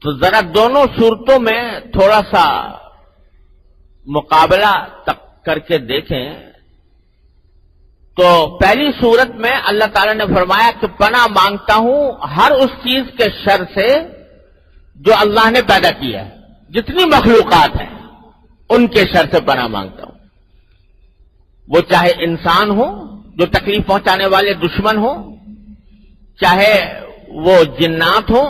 تو ذرا دونوں صورتوں میں تھوڑا سا مقابلہ کر کے دیکھیں تو پہلی صورت میں اللہ تعالی نے فرمایا کہ پناہ مانگتا ہوں ہر اس چیز کے شر سے جو اللہ نے پیدا کیا ہے، جتنی مخلوقات ہیں ان کے شر سے پناہ مانگتا ہوں، وہ چاہے انسان ہو جو تکلیف پہنچانے والے دشمن ہو، چاہے وہ جنات ہو،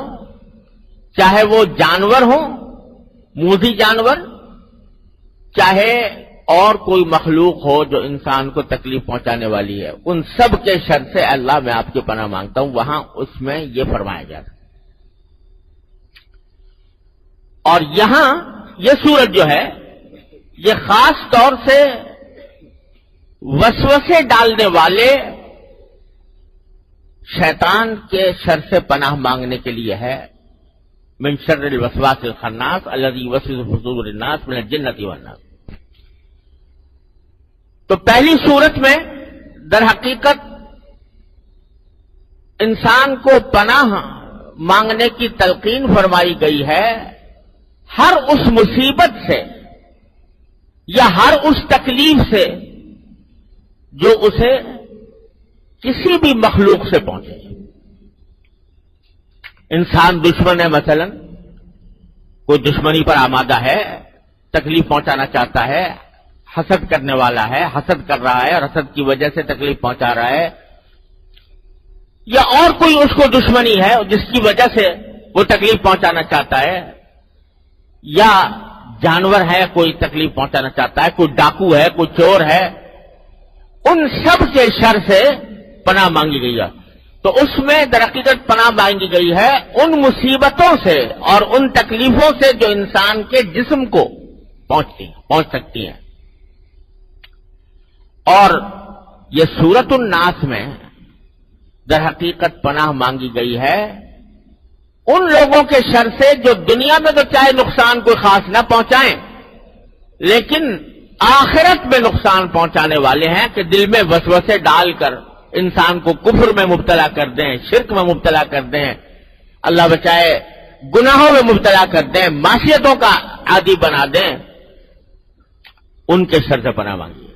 چاہے وہ جانور ہو موذی جانور، چاہے اور کوئی مخلوق ہو جو انسان کو تکلیف پہنچانے والی ہے، ان سب کے شر سے اللہ میں آپ کی پناہ مانگتا ہوں. وہاں اس میں یہ فرمایا گیا تھا. اور یہاں یہ سورت جو ہے یہ خاص طور سے وسوسے ڈالنے والے شیطان کے شر سے پناہ مانگنے کے لیے ہے. من شر الوسواس الخناس الذی یوسوس فی صدور الناس من الجنۃ والناس. تو پہلی صورت میں در حقیقت انسان کو پناہ مانگنے کی تلقین فرمائی گئی ہے ہر اس مصیبت سے یا ہر اس تکلیف سے جو اسے کسی بھی مخلوق سے پہنچے. انسان دشمن ہے، مثلا کوئی دشمنی پر آمادہ ہے، تکلیف پہنچانا چاہتا ہے، حسد کرنے والا ہے، حسد کر رہا ہے اور حسد کی وجہ سے تکلیف پہنچا رہا ہے، یا اور کوئی اس کو دشمنی ہے جس کی وجہ سے وہ تکلیف پہنچانا چاہتا ہے، یا جانور ہے کوئی تکلیف پہنچانا چاہتا ہے، کوئی ڈاکو ہے، کوئی چور ہے، ان سب کے شر سے پناہ مانگی گئی ہے. تو اس میں در حقیقت پناہ مانگی گئی ہے ان مصیبتوں سے اور ان تکلیفوں سے جو انسان کے جسم کو پہنچ سکتی ہیں. اور یہ سورۃ الناس میں در حقیقت پناہ مانگی گئی ہے ان لوگوں کے شر سے جو دنیا میں تو چاہے نقصان کوئی خاص نہ پہنچائیں لیکن آخرت میں نقصان پہنچانے والے ہیں کہ دل میں وسوسے ڈال کر انسان کو کفر میں مبتلا کر دیں، شرک میں مبتلا کر دیں، اللہ بچائے گناہوں میں مبتلا کر دیں، معصیتوں کا عادی بنا دیں. ان کے شر سے پناہ مانگی.